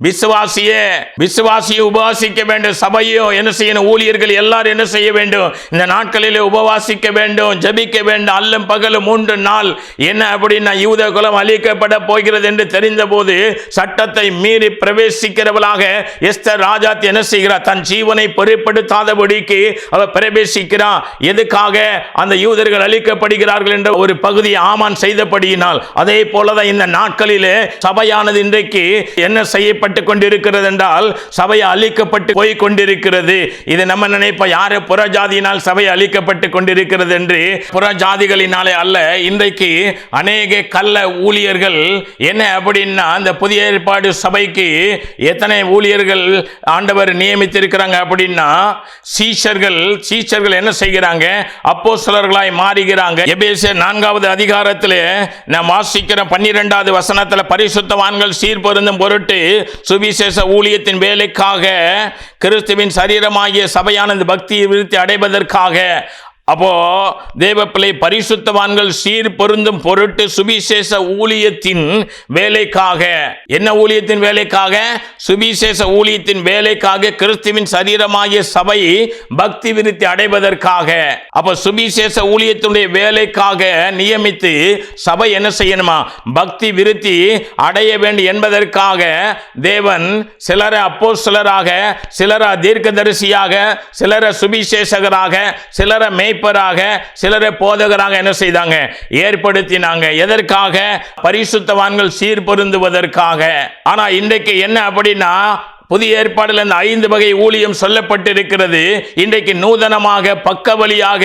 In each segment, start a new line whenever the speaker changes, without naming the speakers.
விசுவாசியை உபவாசிக்க வேண்டும். சபையோ என்ன செய்யணும்? ஊழியர்கள் எல்லாரும் என்ன செய்ய வேண்டும்? இந்த நாட்களிலே உபவாசிக்க வேண்டும், ஜெபிக்க வேண்டும். அல்லும் பகலும் 3 நாள். என்ன அப்படின்னா, யூத குலம் அழிக்கப்பட போகிறது என்று தெரிந்த போது சட்டத்தை மீறி பிரவேசிக்கிறவளாக எஸ்தர் ராஜாத்தி என்ன செய்கிறார்? தன் ஜீவனை பொருட்படுத்தாதபடிக்கு அவர் பிரவேசிக்கிறார். எதுக்காக? அந்த யூதர்கள் அழிக்கப்படுகிறார்கள் என்ற ஒரு பகுதியை ஆமான் செய்தபடியினால். அதே போலதான் இந்த நாட்களிலே சபையானது இன்றைக்கு என்ன செய்யப்பட்டு கொண்டிருக்கிறது என்றால், சபை அழிக்கப்பட்டு போய் கொண்டிருக்கிறது. இது நம்ம நினைப்போம், யாரு புறஜாதியினால் சபை அழிக்கப்பட்டு கொண்டிருக்கிறது என்று. புறஜாதிகளினாலே அல்ல. இன்றைக்கு அநேக கள்ள ஊழியர்கள் என்ன அப்படின்னா, அந்த புதிய ஏற்பாடு சபைக்கு எத்தனை ஊழியர்கள் ஆண்டவர் நியமித்திருக்கிறாங்க அப்படின்னா, சீஷர்கள் என்ன செய்கிறாங்க? அப்போஸ்தலர்களாய் மாறுகிறாங்க. எபேசியர் 4வது அதிகாரத்தில் நாம் வாசிக்கிற 12வது வசனத்தில், பரிசுத்தவான்கள் சீர்பொருந்தும் பொருட்டு சுவிசேஷ ஊழியத்தின் வேலைக்காக கிறிஸ்துவின் சரீரமாகிய சபையானது பக்தி விருத்தி அடைவதற்காக. அப்போ தேவப்பிள்ளை பரிசுத்தவான்கள் சீர் பொருந்தும் பொருட்டு சுவிசேஷ ஊழியத்தின் வேலைக்காக. என்ன ஊழியத்தின் வேலைக்காக? சுவிசேஷ ஊழியத்தின் வேலைக்காக, கிறிஸ்துவின் சரீரமாகிய சபை பக்தி விருத்தி அடைவதற்காக. அப்போ சுவிசேஷ ஊழியத்தினுடைய வேலைக்காக நியமித்து சபை என்ன செய்யணுமா? பக்தி விருத்தி அடைய வேண்டும் என்பதற்காக தேவன் சிலரை அப்போஸ்தலராக, சிலரை தீர்க்கதரிசியாக, சிலரை சுவிசேஷகராக, சிலரை மேய்ப்பராக, சிலரை போதகராக என்ன செய்தாங்க? ஏற்படுத்தினாங்க. எதற்காக? பரிசுத்தவான்கள் சீர்பொருந்துவதற்காக. ஆனா இன்றைக்கு என்ன அப்படின்னா, புதிய ஏற்பாடில் இந்த 5 வகை ஊழியம் சொல்லப்பட்டிருக்கிறது. இன்றைக்கு நூதனமாக பக்க வழியாக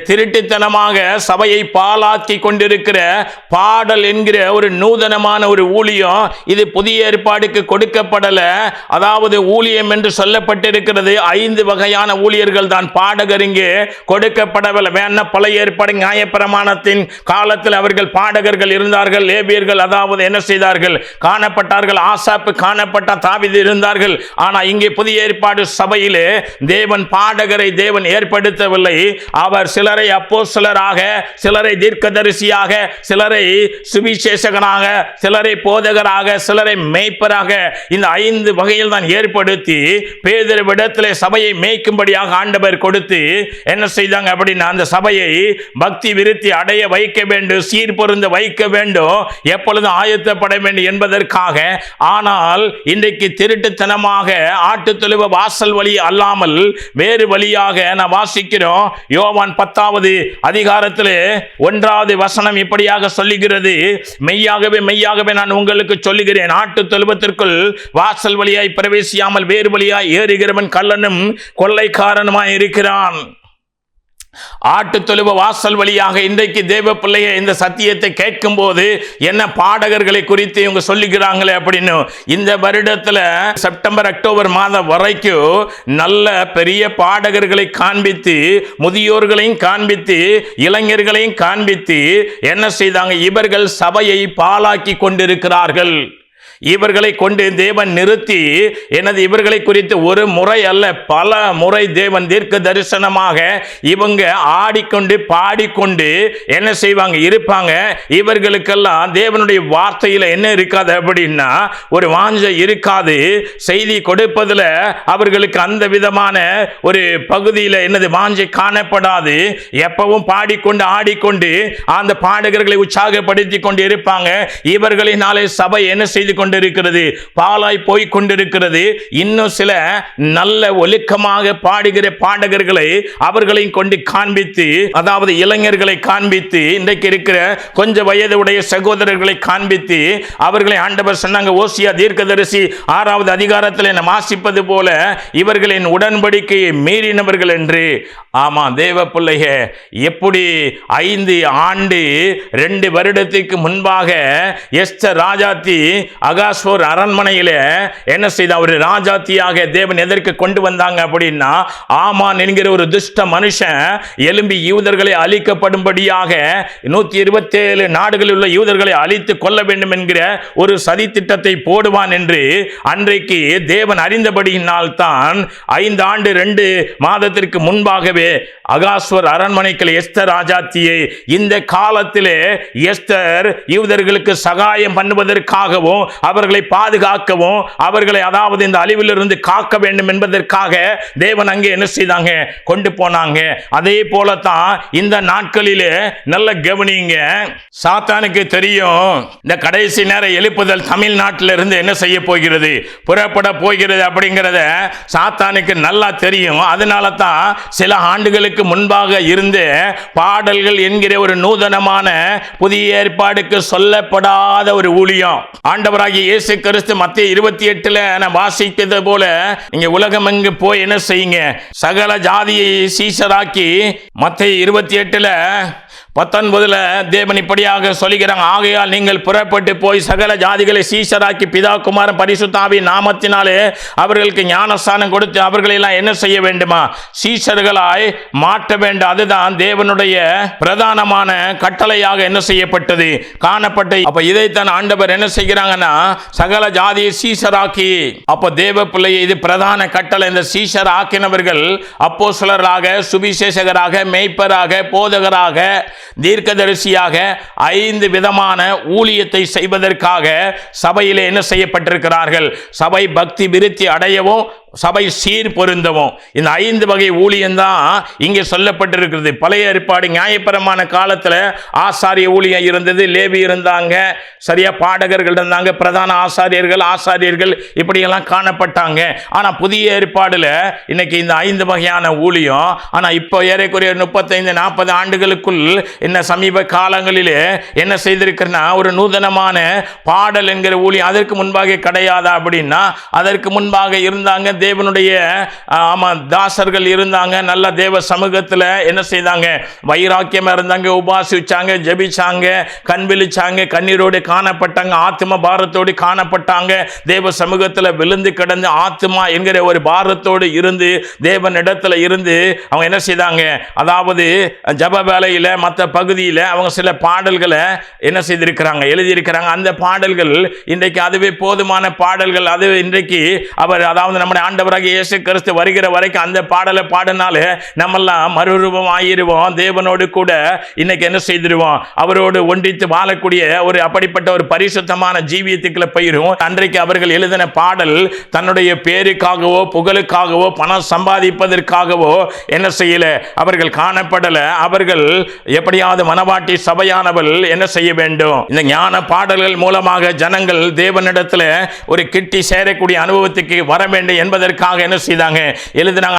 திருட்டுத்தனமாக சபையை பாழாக்கி கொண்டிருக்கிற பாடல் என்கிற ஒரு நூதனமான ஒரு ஊழியம் இது புதிய ஏற்பாடுக்கு கொடுக்கப்படல. அதாவது ஊழியம் என்று சொல்லப்பட்டிருக்கிறது 5 வகையான ஊழியர்கள் தான். பாடகர் இங்கே கொடுக்கப்படவில்லை. வேணா பழைய ஏற்பாடு நியாயப்பிரமாணத்தின் காலத்தில் அவர்கள் பாடகர்கள் இருந்தார்கள், லேவியர்கள் அதாவது என்ன செய்தார்கள்? காணப்பட்டார்கள். ஆசாப்பு காணப்பட்ட, தாவீது. ஆனா இங்கே புதிய ஏற்பாடு சபையிலே தேவன் பாடகரை தேவன் ஏற்படுத்தவில்லை. அவர் சிலரை அப்போஸ்தலராக, சிலரை தீர்க்கதரிசியாக, சிலரை சுவிசேஷகனாக, சிலரை போதகராக, சிலரை மேய்ப்பராக, இந்த 5 வகையில் தான் ஏற்படுத்தி பேதுருவிடத்திலே சபையை மேய்க்கும்படியாக ஆண்டவர் கொடுத்து என்ன செய்தாங்க அப்படின்னா, அந்த சபையை பக்தி விருத்தி அடைய வைக்க வேண்டும், சீர்பொருந்த வைக்க வேண்டும், எப்பொழுதும் ஆயத்தப்பட வேண்டும் என்பதற்காக. ஆனால் இன்றைக்கு திருட்டு தனமாக ஆட்டு தொழுவ வாசல் வழி அல்லாமல் வேறு வழியாக நான் வாசிக்கிறோம். யோவான் 10வது அதிகாரத்தில் 1வது வசனம் இப்படியாக சொல்லுகிறது, மெய்யாகவே மெய்யாகவே நான் உங்களுக்கு சொல்லுகிறேன், ஆட்டு தொழுவத்திற்குள் வாசல் வழியாய் பிரவேசியாமல் வேறு வழியாய் ஏறுகிறவன் கள்ளனும் கொள்ளைக்காரனுமாய் இருக்கிறான். ஆட்டு தொழுவ வாசல் வழியாக இன்றைக்கு தேவ பிள்ளைய இந்த சத்தியத்தை கேட்கும் போது என்ன பாடகர்களை குறித்து இவங்க சொல்லுகிறாங்களே அப்படின்னு. இந்த வருடத்தில் செப்டம்பர் அக்டோபர் மாதம் வரைக்கும் நல்ல பெரிய பாடகர்களை காண்பித்து, முதியோர்களையும் காண்பித்து, இளைஞர்களையும் காண்பித்து என்ன செய்தாங்க? இவர்கள் சபையை பாழாக்கி கொண்டிருக்கிறார்கள். இவர்களை கொண்டு தேவன் நிறுத்தி இவர்களை குறித்து ஒரு முறை அல்ல பல முறை தேவன் தீர்க்க தரிசனமாக இவங்க ஆடிக்கொண்டு பாடிக்கொண்டு என்ன செய்வாங்க? இருப்பாங்க. இவர்களுக்கெல்லாம் தேவனுடைய வார்த்தையில் என்ன இருக்காது அப்படின்னா, ஒரு வாஞ்சை இருக்காது. செய்தி கொடுப்பதில் அவர்களுக்கு அந்த விதமான ஒரு பகுதியில் வாஞ்சை காணப்படாது. எப்பவும் பாடிக்கொண்டு ஆடிக்கொண்டு அந்த பாடகர்களை உற்சாகப்படுத்தி கொண்டு இருப்பாங்க. இவர்களினாலே சபை என்ன செய்து கொண்டிருக்கிறது? பாலாய் போய் கொண்டிருக்கிறது. இன்னும் சில நல்ல ஒழுக்கமாக பாடுகிற பாடகர்களை அவர்களையும் கொண்டு காண்பித்து, அதாவது இளைஞர்களை காண்பித்து, இன்றைக்கு இருக்கிற கொஞ்சம் வயதுடைய சகோதரர்களை காண்பித்து அவர்களை ஆண்டவர் சொன்னாங்க, ஓசியா தீர்க்கதரிசி 6வது அதிகாரத்தில் நாம் வாசிப்பது போல இவர்களின் உடன்படிக்கையை மீறினவர்கள் என்று. ஆமா தேவ பிள்ளைக, எப்படி 5 ஆண்டு 2 வருடத்துக்கு முன்பாக எஸ்தர் ராஜாத்தி அகாஸ்வேர் அரண்மனையில் என்ன செய்த ஒரு ராஜாத்தியாக தேவன் எதற்கு கொண்டு வந்தாங்க அப்படின்னா, ஆமான் என்கிற ஒரு துஷ்ட மனுஷன் எழும்பி யூதர்களை அழிக்கப்படும்படியாக 127 நாடுகளில் உள்ள யூதர்களை அழித்து கொள்ள வேண்டும் என்கிற ஒரு சதி திட்டத்தை போடுவான் என்று அன்றைக்கு தேவன் அறிந்தபடியினால் தான் 5 ஆண்டு 2 மாதத்திற்கு முன்பாகவே அகாஸ்வேர் அரண்மனைக்கு எஸ்தர் ராஜாத்தியை இந்த காலத்திலே எஸ்தர் யூதர்களுக்கு சகாயம் பண்ணுவதற்காகவும் அவர்களை பாதுகாக்கவும் அவர்களை அதாவது இந்த அழிவிலிருந்து காக்க வேண்டும் என்பதற்காக தேவன் அங்கே என்ன செய்தாங்க, கொண்டு போனாங்க. அதே போலத்தான் இந்த நாட்களிலே நல்ல கவனிங்க, சாத்தானுக்கு தெரியும் இந்த கடைசி நேர எழுப்புதல் தமிழ்நாட்டில் இருந்து என்ன செய்ய போகிறது, புறப்பட போகிறது அப்படிங்கிறத சாத்தானுக்கு நல்லா தெரியும். அதனால தான் சில ஆண்டுகளுக்கு முன்பாக இருந்த பாடல்கள் என்கிற ஒரு நூதனமான புதிய ஏற்பாடுக்கு சொல்லப்படாத ஒரு ஊழியம் ஆண்டவராகிய இயேசு கிறிஸ்து மத்தேயு 28 நான் வாசித்தது போல நீங்க உலகம் எங்கு போய் என்ன செய்யுங்க, சகல ஜாதியை சீஷராக்கி மத்தேயு 28 19 தேவன் இப்படியாக சொல்லுகிறாங்க, ஆகையால் நீங்கள் புறப்பட்டு போய் சகல ஜாதிகளை சீஷராக்கி பிதா குமாரன் பரிசுத்த ஆவியின் நாமத்தினாலே அவர்களுக்கு ஞானஸ்நானம் கொடுத்து அவர்களை எல்லாம் என்ன செய்ய வேண்டுமா, சீஷர்களாய் மாற்ற வேண்டும். அதுதான் தேவனுடைய பிரதானமான கட்டளையாக என்ன செய்யப்பட்டது காணப்பட்ட. அப்ப இதைத்தான் ஆண்டவர் என்ன செய்கிறாங்கன்னா, சகல ஜாதியை சீஷராக்கி, அப்ப தேவ பிள்ளையை இது பிரதான கட்டளை. இந்த சீஷர் ஆக்கினவர்கள் அப்போஸ்தலராக, சுவிசேஷகராக, மேய்ப்பராக, போதகராக, தீர்க்கதரிசியாக 5 விதமான ஊழியத்தை செய்வதற்காக சபையிலே என்ன செய்யப்பட்டிருக்கிறார்கள். சபை பக்தி விருத்தி அடையவும் சபை சீர் பொருந்தவும் இந்த 5 வகை ஊழியம் தான் இங்கே சொல்லப்பட்டிருக்கிறது. பழைய ஏற்பாடு நியாயப்பிரமாண காலத்தில் ஆசாரிய ஊழியம் இருந்தது, லேவி இருந்தாங்க, சரியா பாடகர்கள் இருந்தாங்க, பிரதான ஆசாரியர்கள் இப்படியெல்லாம் காணப்பட்டாங்க. ஆனால் புதிய ஏற்பாடுல இன்னைக்கு இந்த 5 வகையான ஊழியம். ஆனால் இப்போ ஏறக்குறைய 35-40 ஆண்டுகளுக்குள் என்ன சமீப காலங்களிலே என்ன செய்திருக்கிறனா, ஒரு நூதனமான பாடல் என்கிற ஊழியம் அதற்கு முன்பாக கிடையாதா அப்படின்னா, அதற்கு முன்பாக இருந்தாங்க தேவனுடைய தாசர்கள் இருந்தாங்க, நல்ல தேவ சமூகத்தில் என்ன செய்தாங்க, வைராக்கியமா இருந்தாங்க, உபாசிச்சாங்க, ஜெபிச்சாங்க, கண் விழிச்சாங்க, கண்ணீரோடு காணப்பட்டாங்க, ஆத்ம பாரத்தோடு காணப்பட்டாங்க, தேவ சமூகத்தில் விழுந்து கிடந்து ஆத்மா என்கிற ஒரு பாரத்தோடு இருந்து தேவன் இடத்துல இருந்து அவங்க என்ன செய்தாங்க, அதாவது ஜப வேலையில் மற்ற பகுதியில் அவங்க சில பாடல்களை என்ன செய்திருக்கிறாங்க, எழுதியிருக்கிறாங்க. அந்த பாடல்கள் இன்றைக்கு அதுவே போதுமான பாடல்கள். அது இன்றைக்கு அவர் அதாவது நம்முடைய ஆண்டவராகிய இயேசு கிறிஸ்து வருகிற வரைக்கும் அந்த பாடலை பாடினாலே நம்மெல்லாம் மறுரூபம் ஆகிருவோம், தேவனோடு கூட இன்னைக்கு என்ன செய்திருவோம், அவரோடு ஒன்றித்து வாழக்கூடிய ஒரு அப்படிப்பட்ட ஒரு பரிசுத்தமான ஜீவியத்துக்குள்ள போயிரும். அன்றைக்கு அவர்கள் எழுதின பாடல் தன்னுடைய பேருக்காகவோ புகழுக்காகவோ பணம் சம்பாதிப்பதற்காகவோ என்ன செய்யல, அவர்கள் காணப்படல. அவர்கள் எப்படியாவது மனவாட்டி சபையானவள் என்ன செய்ய வேண்டும், இந்த ஞான பாடல்கள் மூலமாக ஜனங்கள் தேவனிடத்தில் ஒரு கிட்டி சேரக்கூடிய அனுபவத்துக்கு வர வேண்டும் என்பதற்காக என்ன செய்தாங்க, எழுதினாங்க.